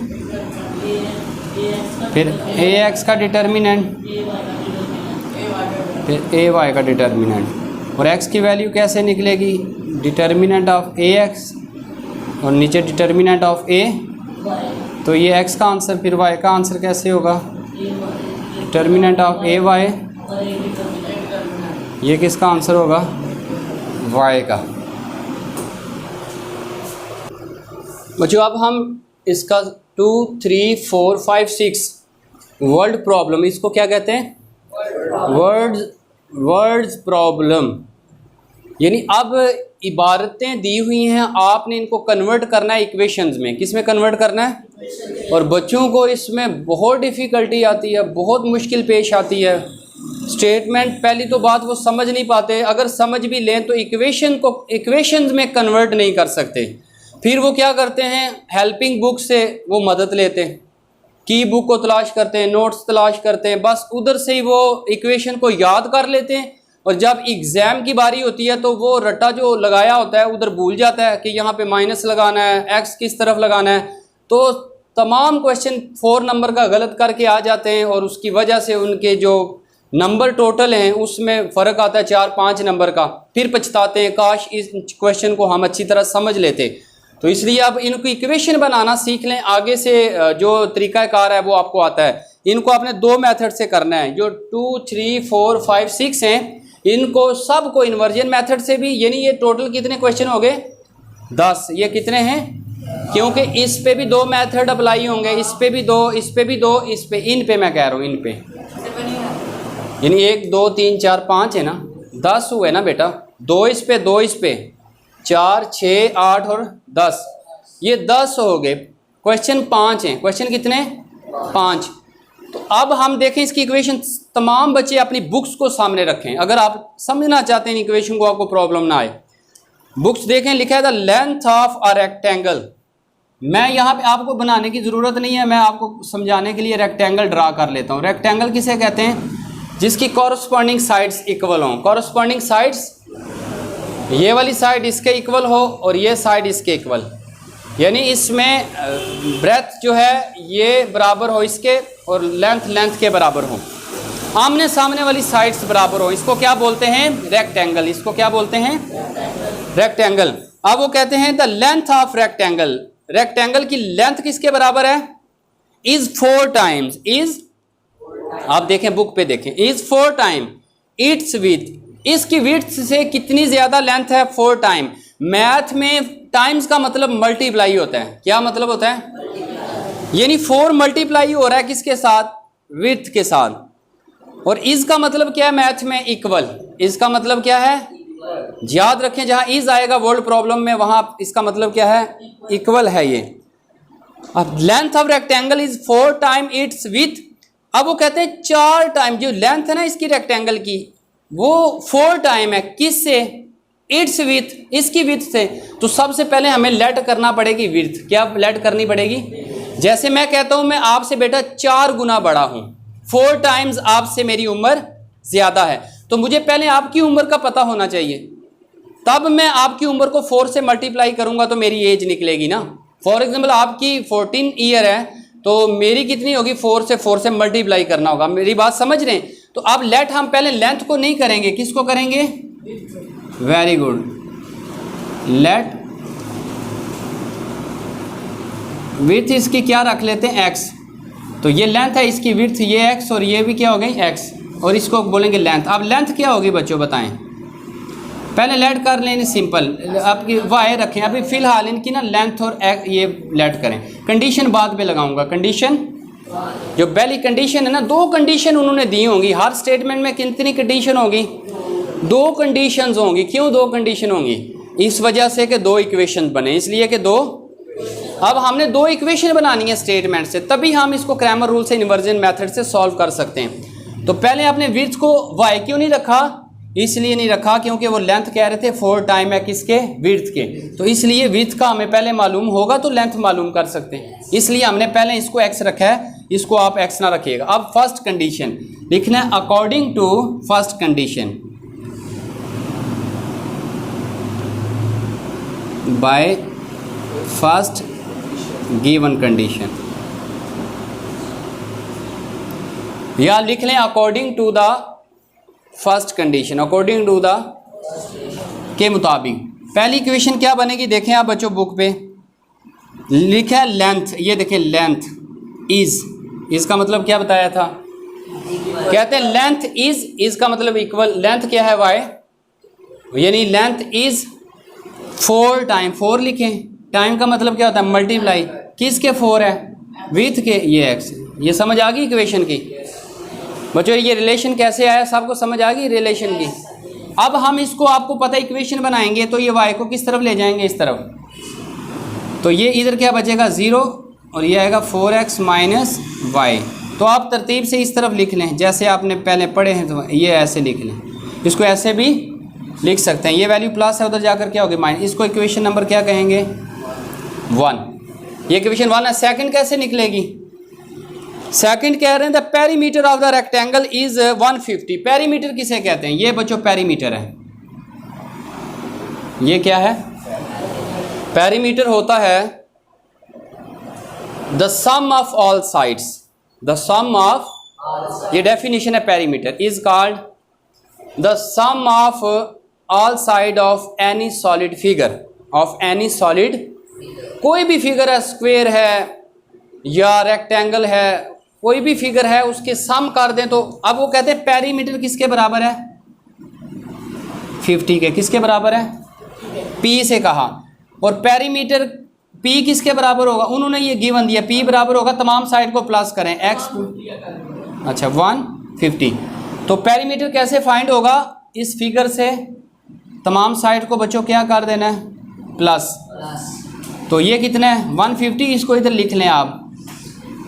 फिर ए एक्स का डिटर्मिनेंट, फिर ए वाई का डिटर्मिनेंट। और एक्स की वैल्यू कैसे निकलेगी? डिटर्मिनेंट ऑफ ए एक्स और नीचे डिटर्मिनेंट ऑफ ए। तो ये एक्स का आंसर, फिर वाई का आंसर कैसे होगा? Determinant of A y. ये किसका आंसर होगा? वाई का। बच्चों अब हम इसका 2 3 4 5 6 वर्ड प्रॉब्लम, इसको क्या कहते हैं? Words problem. यानी अब इबारतें दी हुई हैं, आपने इनको कन्वर्ट करना है इक्वेशंस में। किस में कन्वर्ट करना है? और बच्चों को इसमें बहुत डिफ़िकल्टी आती है, बहुत मुश्किल पेश आती है। स्टेटमेंट पहली तो बात वो समझ नहीं पाते, अगर समझ भी लें तो इक्वेशंस में कन्वर्ट नहीं कर सकते। फिर वो क्या करते हैं? हेल्पिंग बुक से वो मदद लेते हैं, की बुक को तलाश करते हैं, नोट्स तलाश करते हैं, बस उधर से ही वो इक्वेशन को याद कर लेते हैं। और जब एग्ज़ाम की बारी होती है तो वो रट्टा जो लगाया होता है उधर भूल जाता है कि यहाँ पे माइनस लगाना है, एक्स किस तरफ लगाना है। तो तमाम क्वेश्चन 4 नंबर का गलत करके आ जाते हैं और उसकी वजह से उनके जो नंबर टोटल हैं उसमें फ़र्क आता है 4-5 नंबर का। फिर पछताते हैं, काश इस क्वेश्चन को हम अच्छी तरह समझ लेते। तो इसलिए अब इनको इक्वेशन बनाना सीख लें, आगे से जो तरीक़ाकार है वो आपको आता है। इनको आपने 2 मेथड से करना है, जो 2 3 4 5 6 हैं इनको सबको इन्वर्जन मेथड से भी। यानी ये टोटल कितने क्वेश्चन हो गए? 10। ये कितने हैं? क्योंकि इस पे भी 2 मेथड अप्लाई होंगे, इस पे भी 2, इस पे भी 2, इस पे, इन पे मैं कह रहा हूँ, इन पे। यानी 1 2 3 4 5 है ना, 10 हुए ना बेटा। 2 इस पे, 2 इस पे, 4 6 8 और 10, ये 10 हो गए। क्वेश्चन 5 हैं। क्वेश्चन कितने? 5। तो अब हम देखें इसकी इक्वेशन। तमाम बच्चे अपनी बुक्स को सामने रखें, अगर आप समझना चाहते हैं इक्वेशन को, आपको प्रॉब्लम ना आए। बुक्स देखें, लिखा है the length of a rectangle. मैं यहाँ पे आपको बनाने की ज़रूरत नहीं है, मैं आपको समझाने के लिए रेक्टेंगल ड्रा कर लेता हूँ। रेक्टेंगल किसे कहते हैं? जिसकी कॉरस्पॉन्डिंग साइड्स इक्वल हों। कॉरस्पॉन्डिंग साइड्स, ये वाली साइड इसके इक्वल हो और ये साइड इसके इक्वल। यानी इसमें ब्रेथ जो है ये बराबर हो इसके और लेंथ के बराबर हो, आमने सामने वाली साइड्स बराबर हो, इसको क्या बोलते हैं? रेक्टेंगल। इसको क्या बोलते हैं? रेक्टेंगल। अब वो कहते हैं the length of rectangle, rectangle की लेंथ किसके बराबर है? इज 4 टाइम्स, इज, आप देखें बुक पे देखें, इज 4 टाइम इट्स विड्थ, इसकी विड्थ से कितनी ज्यादा लेंथ है? 4 टाइम। मैथ में टाइम्स का मतलब मल्टीप्लाई होता है। क्या मतलब होता है? यानी 4 मल्टीप्लाई हो रहा है किसके साथ? विड्थ के साथ। और इज का मतलब क्या है मैथ में? इक्वल। इज का मतलब क्या है? याद रखें जहां इज आएगा वर्ड प्रॉब्लम में वहां इसका मतलब क्या है? इक्वल है ये। अब length of rectangle is 4 time it's width. अब वो कहते हैं 4 टाइम, जो लेंथ है ना इसकी रेक्टेंगल की वो 4 टाइम है, किससे? इट्स विड्थ, इसकी विड्थ से। तो सबसे पहले हमें लेट करना पड़ेगी विड्थ। क्या लेट करनी पड़ेगी? जैसे मैं कहता हूं मैं आपसे बेटा 4 गुना बड़ा हूं, 4 टाइम्स आपसे मेरी उम्र ज्यादा है, तो मुझे पहले आपकी उम्र का पता होना चाहिए, तब मैं आपकी उम्र को 4 से मल्टीप्लाई करूंगा तो मेरी एज निकलेगी ना। फॉर एग्जाम्पल आपकी 14 ईयर है तो मेरी कितनी होगी? 4 से मल्टीप्लाई करना होगा। मेरी बात समझ रहे हैं? तो अब लेट हम पहले लेंथ को नहीं करेंगे, किसको करेंगे? Very good. लेट विड्थ इसकी क्या रख लेते हैं? x। तो ये लेंथ है, इसकी विड्थ ये x और ये भी क्या हो गई? x, और इसको बोलेंगे लेंथ। अब लेंथ क्या होगी बच्चों बताएं? पहले लेट कर लें सिंपल, आपकी y रखें। अभी फिलहाल इनकी ना लेंथ और ये लेट करें, कंडीशन बाद में लगाऊंगा। कंडीशन जो पहली कंडीशन है ना, 2 कंडीशन उन्होंने दी होंगी। हर स्टेटमेंट में कितनी कंडीशन होगी? 2 कंडीशंस होंगी। क्यों 2 कंडीशन होंगी? इस वजह से कि 2 इक्वेशन बने, इसलिए कि 2। अब हमने 2 इक्वेशन बनानी है स्टेटमेंट से, तभी हम इसको क्रैमर रूल से, इन्वर्जन मेथड से सॉल्व कर सकते हैं। तो पहले आपने विड्थ को y क्यों नहीं रखा? इसलिए नहीं रखा क्योंकि वो लेंथ कह रहे थे 4 टाइम है किसके? विड्थ के। तो इसलिए विड्थ का हमें पहले मालूम होगा तो लेंथ मालूम कर सकते हैं, इसलिए हमने पहले इसको x रखा है, इसको आप x ना रखिएगा। अब फर्स्ट कंडीशन लिखना है, according to first condition by first given condition, या लिख लें according to the first condition, according to the के मुताबिक। पहली इक्वेशन क्या बनेगी देखें आप बच्चों बुक पे लिखा है लेंथ, ये देखें लेंथ इज, इसका मतलब क्या बताया था? कहते हैं लेंथ इज का मतलब इक्वल, लेंथ क्या है? y, यानी लेंथ इज 4 टाइम, 4 लिखें, टाइम का मतलब क्या होता है? मल्टीप्लाई, किसके 4 है? विड्थ के, ये x। ये समझ आ गई इक्वेशन की बच्चों? ये रिलेशन कैसे आया सबको समझ आ गई रिलेशन की? अब हम इसको, आपको पता है इक्वेशन बनाएंगे तो ये y को किस तरफ ले जाएंगे? इस तरफ। तो ये इधर क्या बचेगा? 0, और ये आएगा 4x माइनस y। तो आप तरतीब से इस तरफ लिख लें जैसे आपने पहले पढ़े हैं, तो ये ऐसे लिख लें, इसको ऐसे भी लिख सकते हैं। ये वैल्यू प्लस है, उधर जाकर क्या होगी? माइनस। इसको इक्वेशन नंबर क्या कहेंगे? 1। ये इक्वेशन 1 है। सेकंड कैसे निकलेगी? सेकंड कह रहे हैं the perimeter of the rectangle is 150। Perimeter किसे कहते हैं? ये बच्चों पेरीमीटर है। ये क्या है? पेरीमीटर होता है the sum of all sides, the sum of, ये डेफिनेशन है perimeter, is called the sum of all side of any solid figure, of any solid, कोई भी फिगर है, स्क्वायर है या रेक्टेंगल है, कोई भी फिगर है उसके सम कर दें तो। अब वो कहते हैं पेरीमीटर किसके बराबर है? 50 के। किसके बराबर है? P से कहा। और पेरीमीटर P किसके बराबर होगा? उन्होंने ये गिवन दिया, P बराबर होगा, तमाम साइड को प्लस करें, x, अच्छा 150। तो पेरीमीटर कैसे फाइंड होगा? इस फिगर से तमाम साइड को बच्चों क्या कर देना है? प्लस। तो ये कितना है? 150। इसको इधर लिख लें आप,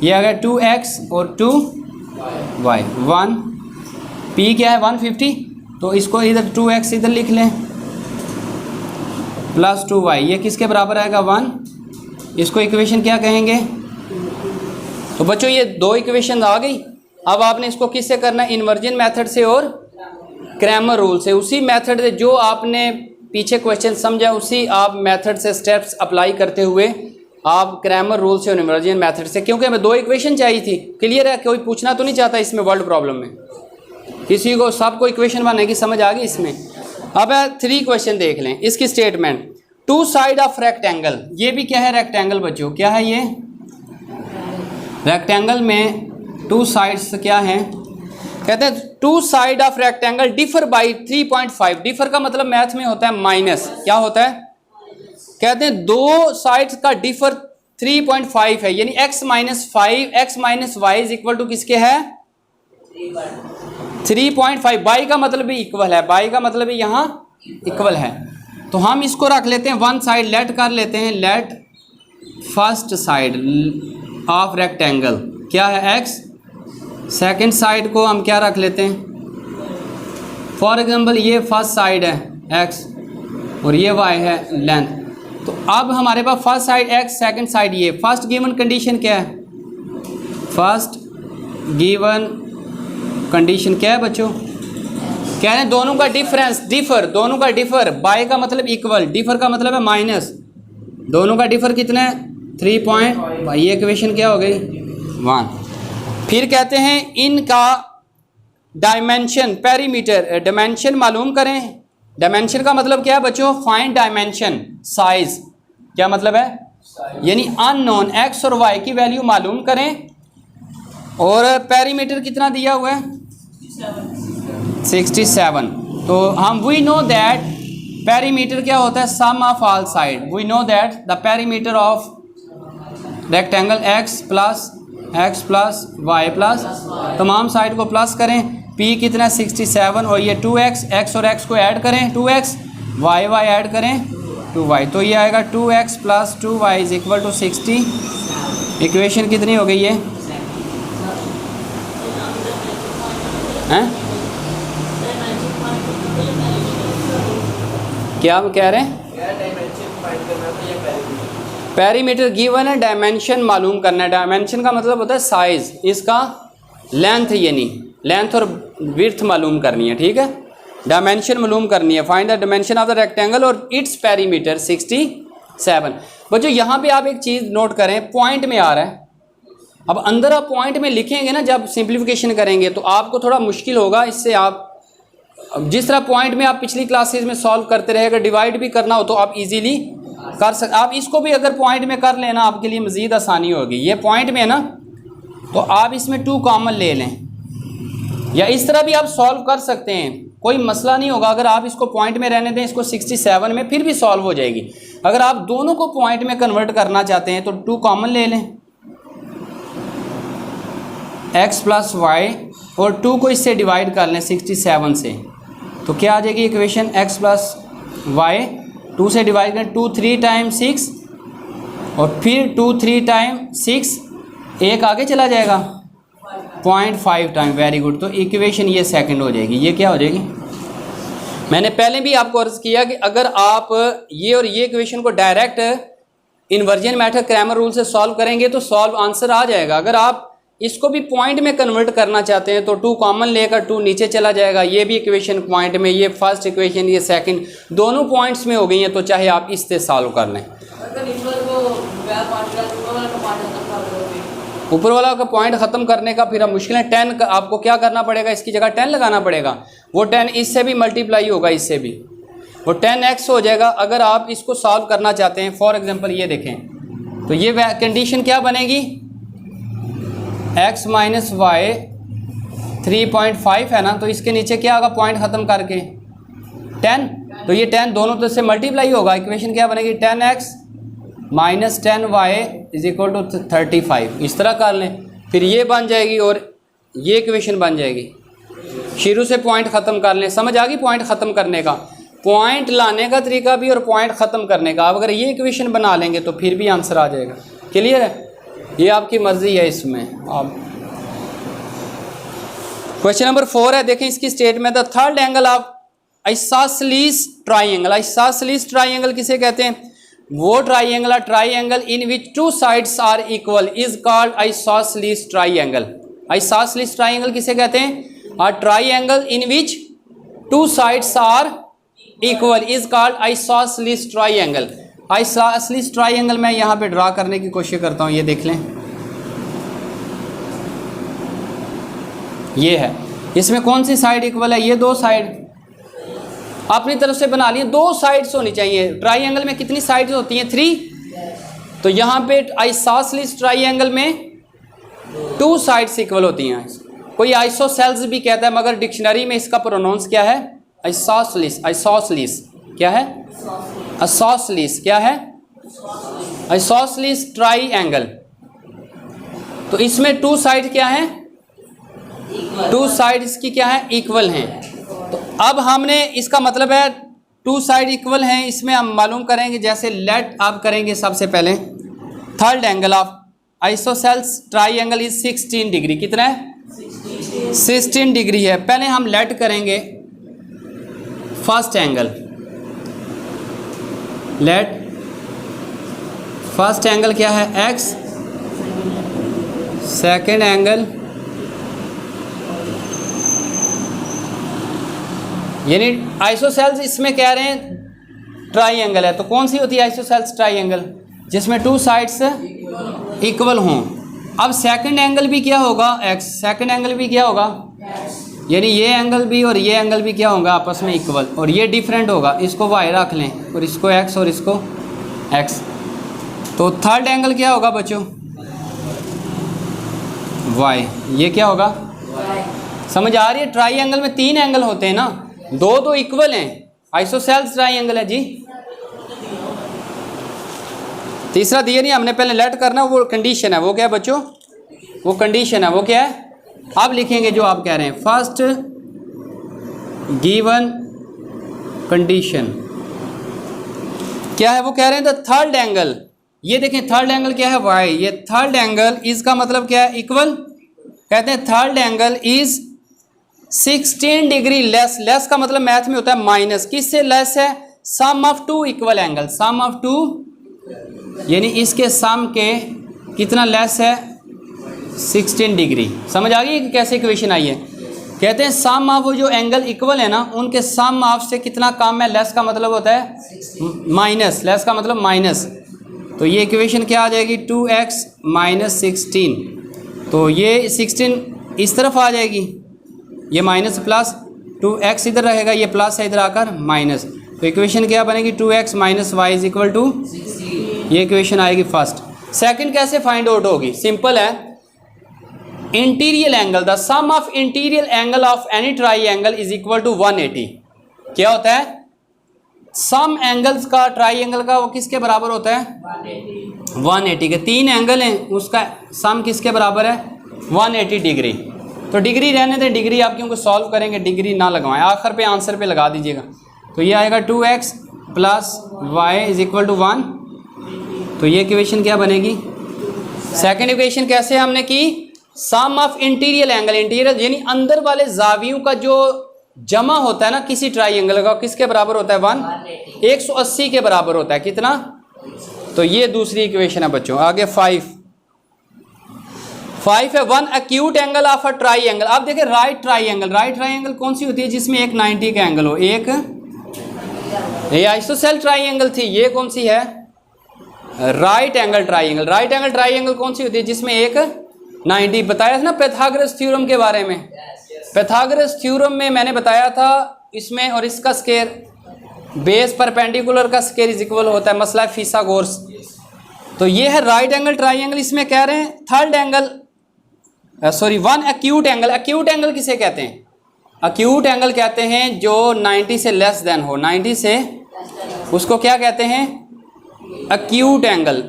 ये आ गया 2x और 2y। 1 P क्या है? 150। तो इसको इधर 2x इधर लिख लें प्लस 2y, ये किसके बराबर आएगा? 1। इसको इक्वेशन क्या कहेंगे? तो बच्चों ये 2 इक्वेशन आ गई। अब आपने इसको किससे करना है? इन्वर्जन मेथड से और क्रैमर रूल से। उसी मेथड से जो आपने पीछे क्वेश्चन समझा, उसी आप मेथड से स्टेप्स अप्लाई करते हुए आप क्रैमर रूल से और इमर्जन मेथड से, क्योंकि हमें 2 इक्वेशन चाहिए थी। क्लियर है? कोई पूछना तो नहीं चाहता इसमें वर्ल्ड प्रॉब्लम में, किसी को सबको इक्वेशन बनाने की समझ आ गई इसमें। अब 3 क्वेश्चन देख लें इसकी स्टेटमेंट। 2 साइड ऑफ रेक्टेंगल, ये भी क्या है? रेक्टेंगल बच्चों, क्या है ये? रेक्टेंगल में 2 साइड्स क्या हैं? कहते हैं 2 side of rectangle differ by 3.5। Differ का मतलब मैथ में होता है माइनस। क्या होता है? कहते हैं 2 साइड्स का डिफर 3.5 है, यानी x minus 5 x minus y is equal to किसके है? 3.5। बाई का मतलब भी इक्वल है, बाई का मतलब भी यहाँ इक्वल है। तो हम इसको रख लेते हैं वन साइड, लेट कर लेते हैं, let first side of rectangle क्या है? x। सेकंड साइड को हम क्या रख लेते हैं? फॉर एग्जांपल ये फर्स्ट साइड है x और ये y है लेंथ। तो अब हमारे पास first side x, second side ये। फर्स्ट गिवन कंडीशन क्या है? फर्स्ट गिवन कंडीशन क्या है बच्चों? कह रहे हैं दोनों का डिफरेंस, डिफर, दोनों का डिफर। बाय का मतलब इक्वल, डिफर का मतलब है माइनस। दोनों का डिफर कितना है? 3. ये इक्वेशन क्या हो गई? 1। फिर कहते हैं इनका डायमेंशन, पेरीमीटर, डायमेंशन मालूम करें। डायमेंशन का मतलब क्या है बच्चों? Find dimension, size. क्या मतलब है? यानी अननोन x और y की वैल्यू मालूम करें। और पेरीमीटर कितना दिया हुआ है? 67। तो हम वी नो दैट पेरीमीटर क्या होता है? Sum of all side. We know that the perimeter of rectangle x plus y plus, तमाम साइड को प्लस करें। p कितना? 67 और ये 2x, x और x को ऐड करें 2x, y ऐड करें 2y। तो ये आएगा 2x plus 2y is equal to 60। Equation कितनी हो गई है? हैं? क्या हम कह रहे हैं? पेरीमीटर गिवन है, डायमेंशन मालूम करना है। डायमेंशन का मतलब होता है साइज, इसका लेंथ, यानी लेंथ और विड्थ मालूम करनी है। ठीक है, डायमेंशन मालूम करनी है। Find the dimension of the rectangle और इट्स पेरीमीटर 67। बच्चों यहाँ पे आप एक चीज़ नोट करें, पॉइंट में आ रहा है। अब अंदर आप पॉइंट में लिखेंगे ना, जब सिंप्लीफिकेशन करेंगे तो आपको थोड़ा मुश्किल होगा। इससे आप जिस तरह पॉइंट में आप पिछली क्लासेस में सॉल्व करते रहे, अगर डिवाइड भी करना हो तो आप इजीली कर सकते। आप इसको भी अगर पॉइंट में कर लेना, आपके लिए मज़ीद आसानी होगी। ये पॉइंट में है ना, तो आप इसमें 2 कॉमन ले लें, या इस तरह भी आप सॉल्व कर सकते हैं, कोई मसला नहीं होगा। अगर आप इसको पॉइंट में रहने दें, इसको 67 में, फिर भी सॉल्व हो जाएगी। अगर आप दोनों को पॉइंट में कन्वर्ट करना चाहते हैं तो 2 कॉमन ले लें, x प्लस वाई, और 2 को इससे डिवाइड कर लें 67 से, तो क्या आ जाएगी इक्वेशन? x प्लस वाई 2 से डिवाइड करें, 2 3 टाइम 6 और फिर 2 3 टाइम 6, एक आगे चला जाएगा 0.5 टाइम। Very good. तो इक्वेशन ये सेकंड हो जाएगी। ये क्या हो जाएगी? मैंने पहले भी आपको अर्ज किया कि अगर आप ये और ये इक्वेशन को direct inversion method Cramer rule से सॉल्व करेंगे तो सॉल्व आंसर आ जाएगा। अगर आप इसको भी पॉइंट में कन्वर्ट करना चाहते हैं तो 2 कॉमन लेकर 2 नीचे चला जाएगा। ये भी इक्वेशन पॉइंट में, ये फर्स्ट इक्वेशन, ये सेकंड, दोनों पॉइंट्स में हो गई हैं। तो चाहे आप इससे सॉल्व कर लें। ऊपर वाला का पॉइंट ख़त्म करने का फिर अब मुश्किल है। 10 का आपको क्या करना पड़ेगा? इसकी जगह 10 लगाना पड़ेगा। वो 10 इससे भी मल्टीप्लाई होगा, इससे भी वो 10x हो जाएगा। अगर आप इसको सॉल्व करना चाहते हैं, फॉर एग्जांपल ये देखें, तो ये कंडीशन क्या बनेगी? x माइनस वाई 3.5 है ना, तो इसके नीचे क्या होगा पॉइंट ख़त्म करके? 10। तो ये 10 दोनों तरफ से मल्टीप्लाई होगा। इक्वेशन क्या बनेगी? 10x minus 10y is equal to 35। इस तरह कर लें, फिर ये बन जाएगी और ये इक्वेशन बन जाएगी। शुरू से पॉइंट ख़त्म कर लें। समझ आ गई पॉइंट ख़त्म करने का, पॉइंट लाने का तरीका भी और पॉइंट ख़त्म करने का। आप अगर ये इक्वेशन बना लेंगे तो फिर भी आंसर आ जाएगा। क्लियर है? ये आपकी मर्ज़ी है इसमें। आप क्वेश्चन नंबर 4 है, देखें इसकी statement. The third angle of isosceles triangle. Isosceles triangle किसे कहते हैं? वो triangle in which 2 sides are equal is called isosceles triangle. Isosceles triangle किसे कहते हैं? A triangle in which 2 sides are equal is called isosceles triangle. Isosceles triangle मैं यहाँ पे ड्रा करने की कोशिश करता हूँ, ये देख लें, ये है। इसमें कौन सी साइड इक्वल है? ये दो साइड अपनी तरफ से बना लिए, दो साइड्स होनी चाहिए। ट्राइंगल में कितनी साइड्स होती हैं? 3। तो यहाँ पे आइसोसेलेस ट्राइंगल में 2 साइड्स इक्वल होती हैं। कोई आइसोसेल्स भी कहता है, मगर डिक्शनरी में इसका प्रोनाउंस क्या है? आइसोसेलेस। आइसोसेलेस क्या है? आइसोसेलेस क्या है? Isosceles triangle. तो इसमें 2 साइड क्या है? 2 साइड इसकी क्या है? इक्वल हैं। तो अब हमने इसका मतलब है 2 साइड इक्वल हैं, इसमें हम मालूम करेंगे। जैसे लेट आप करेंगे सबसे पहले, third angle of isosceles triangle is 16 degree. कितना है? 16 डिग्री है। पहले हम लेट करेंगे first angle. Let first angle क्या है? x। सेकेंड एंगल यानी आइसोसेल्स इसमें कह रहे हैं ट्राइंगल है, तो कौन सी होती है आइसोसेल्स ट्राइंगल? जिसमें 2 साइड्स इक्वल हों। अब सेकंड एंगल भी क्या होगा? x। सेकंड एंगल भी क्या होगा? यानी ये एंगल भी और ये एंगल भी क्या होगा? आपस में इक्वल। और ये डिफरेंट होगा, इसको y रख लें और इसको x और इसको x। तो थर्ड एंगल क्या होगा बच्चों? y। ये क्या होगा? समझ आ रही है? ट्राइंगल में 3 एंगल होते हैं ना, 2 तो इक्वल हैं। आइसोसेल्स ट्राइंगल है जी। तीसरा दिया नहीं हमने, पहले लेट करना, वो कंडीशन है। वो क्या है बच्चों? वो कंडीशन है। वो क्या है? आप लिखेंगे जो आप कह रहे हैं, फर्स्ट गिवन कंडीशन क्या है? वो कह रहे हैं द थर्ड एंगल। ये देखें थर्ड एंगल क्या है? y। ये थर्ड एंगल इसका मतलब क्या है? इक्वल। कहते हैं third angle is 16 degree less. Less का मतलब मैथ में होता है माइनस। किससे लेस है? Sum of 2 equal angle. Sum of 2 यानी इसके सम के कितना लेस है? 16 डिग्री। समझ आ गई कि कैसे इक्वेशन आई है? कहते हैं सम ऑफ जो एंगल इक्वल है ना, उनके सम ऑफ से कितना कम है? लेस का मतलब होता है माइनस। लेस का मतलब माइनस। तो ये इक्वेशन क्या आ जाएगी? 2x minus 16। तो ये 16 इस तरफ आ जाएगी, ये माइनस प्लस, 2x इधर रहेगा, ये प्लस है इधर आकर माइनस। तो इक्वेशन क्या बनेगी? 2x minus y is equal to, ये इक्वेशन आएगी फर्स्ट। सेकंड कैसे फाइंड आउट होगी? सिंपल है, interior angle, the sum of interior angle of any triangle is equal to 180। क्या होता है? सम एंगल्स का ट्राइंगल का वो किसके बराबर होता है? 180 के 3 एंगल हैं, उसका सम किसके बराबर है? 180 डिग्री। तो डिग्री रहने दें, डिग्री आप क्योंकि सॉल्व करेंगे, डिग्री ना लगवाएं, आखिर पे आंसर पे लगा दीजिएगा। तो ये आएगा 2x plus y is equal to 1। तो ये इक्वेशन क्या बनेगी? सेकंड इक्वेशन कैसे हमने की? सम ऑफ इंटीरियर एंगल, इंटीरियर यानी अंदर वाले जावियों का जो जमा होता है ना किसी ट्राइंगल का, किसके बराबर होता है? 180 के बराबर होता है। कितना? तो ये दूसरी इक्वेशन है बच्चों। आगे 5 है, one acute angle of a triangle. आप देखें राइट ट्राइंगल, राइट ट्राइंगल कौन सी होती है? जिसमें एक 90 का एंगल हो। एक ये आइसोसेल ट्राइंगल थी, ये कौन सी है? Right angle triangle. Right angle triangle कौन सी होती है? जिसमें एक 90। बताया था ना पाइथागोरस थ्योरम के बारे में। पाइथागोरस थ्योरम में मैंने बताया था इसमें, और इसका स्केयर बेस परपेंडिकुलर का स्केयर इज इक्वल होता है, मसला फिसागोरस। तो ये है राइट एंगल ट्राइंगल। इसमें कह रहे हैं third angle, sorry one acute angle. Acute angle किसे कहते हैं? एक्यूट एंगल कहते हैं जो 90 से लेस देन हो। 90 से उसको क्या कहते हैं? Acute angle.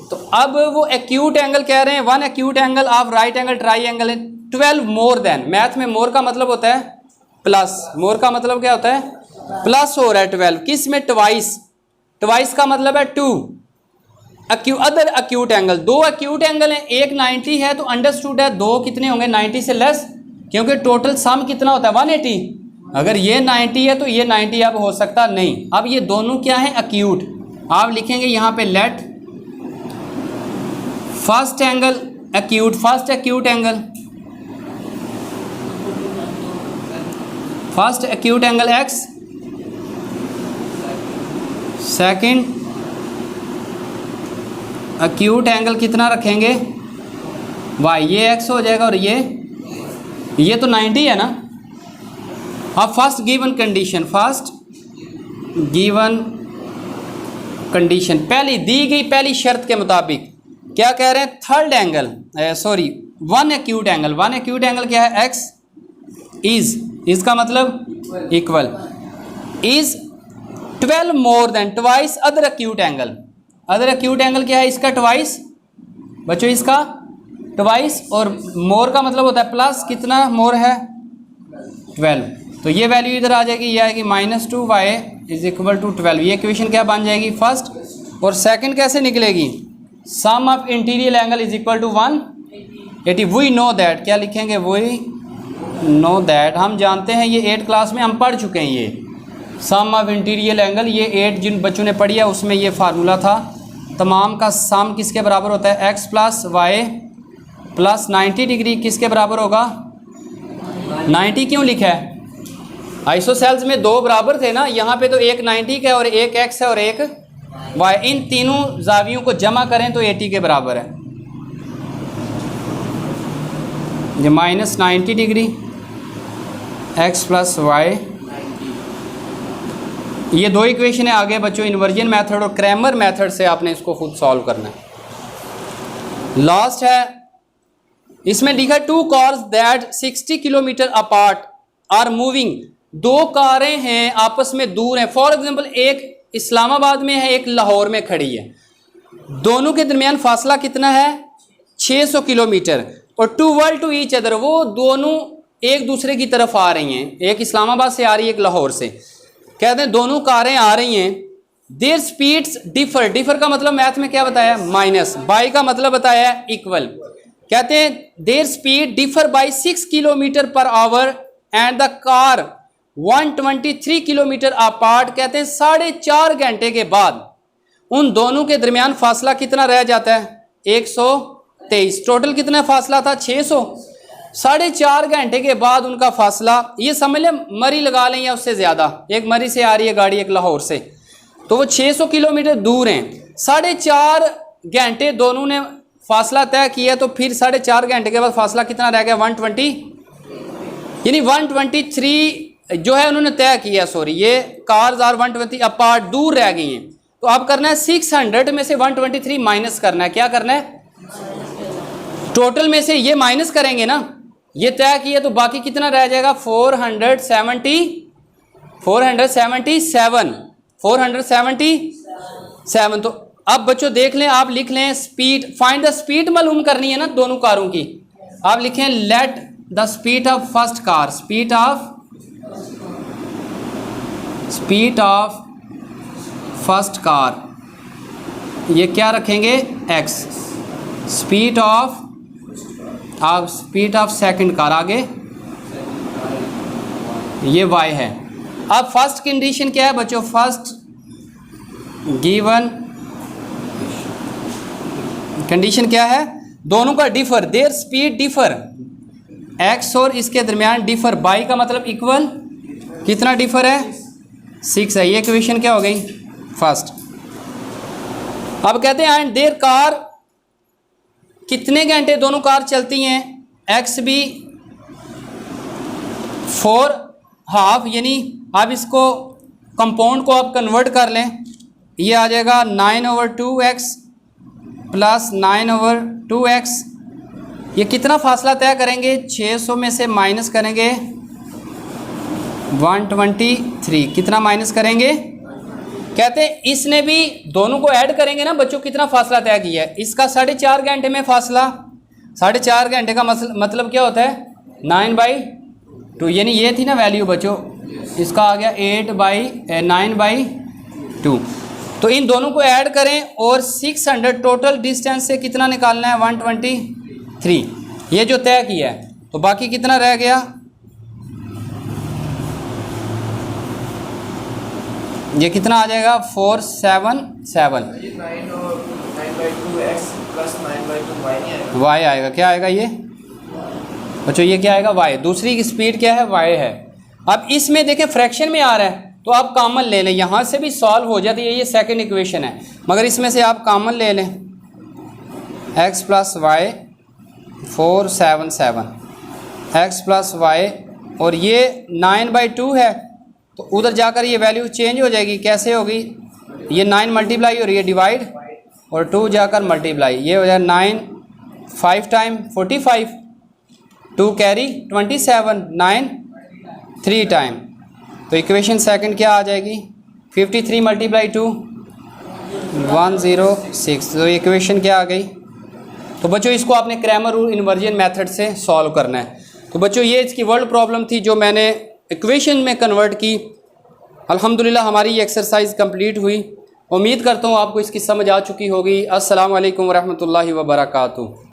तो अब वो एक्यूट एंगल कह रहे हैं one acute angle of right angle triangle 12 more than. Math में मोर का मतलब होता है प्लस। मोर का मतलब क्या होता है? प्लस हो रहा है 12। किस में? ट्वाइस। ट्वाइस का मतलब है 2। Other acute angle, 2 acute angle हैं, एक 90 है, तो अंडरस्टूड है 2 कितने होंगे? 90 से लेस, क्योंकि टोटल सम कितना होता है? 180। अगर ये 90 है तो ये 90 अब हो सकता नहीं। अब ये दोनों क्या है? एक्यूट। आप लिखेंगे यहाँ पे let first angle acute, first acute angle, first acute angle x, second acute angle कितना रखेंगे y, ये x हो जाएगा और ये तो 90 है ना। अब फर्स्ट गिवन कंडीशन पहली दी गई पहली शर्त के मुताबिक क्या कह रहे हैं, third angle one acute angle क्या है, x इज का मतलब equal is 12 more than twice other acute angle क्या है इसका ट्वाइस बच्चों, इसका ट्वाइस, और मोर का मतलब होता है प्लस, कितना मोर है 12, तो ये वैल्यू इधर आ जाएगी, ये आएगी -2y इज इक्वल टू 12। ये इक्वेशन क्या बन जाएगी फर्स्ट, और सेकंड कैसे निकलेगी, sum of interior angle is equal to 180। We know that, क्या लिखेंगे, वी नो दैट, हम जानते हैं, ये 8 क्लास में हम पढ़ चुके हैं, ये सम ऑफ इंटीरियर एंगल, ये 8 जिन बच्चों ने पढ़ी है उसमें ये फार्मूला था। तमाम का सम किसके बराबर होता है, x plus y plus 90 degree किसके बराबर होगा, 90 क्यों लिखा है, आइसोसेल्स में 2 बराबर थे ना, यहाँ पे तो एक 90 का है और एक x है और एक y, इन तीनों जावियों को जमा करें तो 80 के बराबर है। ये -90 डिग्री x प्लस वाई, ये 2 इक्वेशन है। आगे बच्चों इन्वर्जन मेथड और क्रैमर मेथड से आपने इसको खुद सॉल्व करना है। लास्ट है, इसमें लिखा 2 cars that 60 kilometre apart are moving, 2 कारें हैं आपस में दूर हैं। फॉर एग्जांपल एक इस्लामाबाद में है, एक लाहौर में खड़ी है, दोनों के दरमियान फासला कितना है 600 किलोमीटर, और टूवर्ड टू ईच अदर, वो दोनों एक दूसरे की तरफ आ रही हैं, एक इस्लामाबाद से आ रही है एक लाहौर से। कहते हैं दोनों कारें आ रही हैं, देयर स्पीड्स डिफर का मतलब मैथ में क्या बताया माइनस, बाई का मतलब बताया इक्वल। कहते हैं there speed differ by 6 kilometre per hour and the car 123 kilometre apart. कहते हैं 4.5 घंटे के बाद उन दोनों के दरमियान फासला कितना रह जाता है 123, टोटल कितना फासला था 600, 4.5 घंटे के बाद उनका फासला, ये समझ लें मरी लगा लें या उससे ज़्यादा, एक मरी से आ रही है गाड़ी एक लाहौर से, तो वो 600 किलोमीटर दूर हैं, 4.5 घंटे दोनों ने फासला तय किया, तो फिर 4.5 घंटे के बाद फासला कितना रह गया 120, यानी 123 जो है उन्होंने तय किया, सॉरी ये कार्स आर 120 अपार्ट, दूर रह गई हैं। तो अब करना है 600 में से 123 माइनस करना है, क्या करना है टोटल में से ये माइनस करेंगे ना, ये तय किया तो बाकी कितना रह जाएगा 477। तो अब बच्चों देख लें, आप लिख लें स्पीड, फाइंड द स्पीड मालूम करनी है ना दोनों कारों की, आप लिखें let the speed of first car, speed of first car, ये क्या रखेंगे x, speed of second car, आगे ये y है। अब फर्स्ट कंडीशन क्या है बच्चों, फर्स्ट गिवन कंडीशन क्या है, दोनों का differ, there speed differ, x और इसके दरमियान डिफर, बाई का मतलब इक्वल, कितना डिफर है 6 है। ये इक्वेशन क्या हो गई फर्स्ट। अब कहते हैं एंड देयर कार, कितने घंटे दोनों कार चलती हैं, x भी 4.5, यानी आप इसको कंपाउंड को आप कन्वर्ट कर लें, ये आ जाएगा 9/2x प्लस 9/2x। ये कितना फासला तय करेंगे 600 में से माइनस करेंगे 123, कितना माइनस करेंगे, कहते हैं इसने भी दोनों को ऐड करेंगे ना बच्चों, कितना फासला तय किया है इसका 4.5 घंटे में फासला, 4.5 घंटे का मतलब क्या होता है 9/2, यानी ये थी ना वैल्यू बच्चों, इसका आ गया 9/2। तो इन दोनों को ऐड करें और 600 टोटल डिस्टेंस से कितना निकालना है 123, ये जो तय किया है, तो बाकी कितना रह गया, ये कितना आ जाएगा 477, y आएगा, क्या आएगा ये बच्चों, ये क्या आएगा y, दूसरी की स्पीड क्या है y है। अब इसमें देखें फ्रैक्शन में आ रहा है तो आप कॉमन ले लें, यहाँ से भी सॉल्व हो जाती है, ये सेकंड इक्वेशन है, मगर इसमें से आप कॉमन ले लें, x plus y 477 x plus y, और ये 9/2 है तो उधर जाकर ये वैल्यू चेंज हो जाएगी। कैसे होगी? ये 9 मल्टीप्लाई हो रही है डिवाइड, और 2 जाकर मल्टीप्लाई, ये हो जाए 9 5 टाइम 45, 2 कैरी 27, 9 3 टाइम। तो इक्वेशन सेकंड क्या आ जाएगी? 53 मल्टीप्लाई 2 106। तो इक्वेशन क्या आ गई? तो बच्चों इसको आपने क्रैमर रूल इन्वर्जन मेथड से सॉल्व करना है। तो बच्चों ये इसकी वर्ल्ड प्रॉब्लम थी जो मैंने इक्वेशन में कन्वर्ट की। अल्हम्दुलिल्लाह हमारी ये एक्सरसाइज कंप्लीट हुई। उम्मीद करता हूँ आपको इसकी समझ आ चुकी होगी। अस्सलाम वालेकुम रहमतुल्लाहि व बरकातुहू।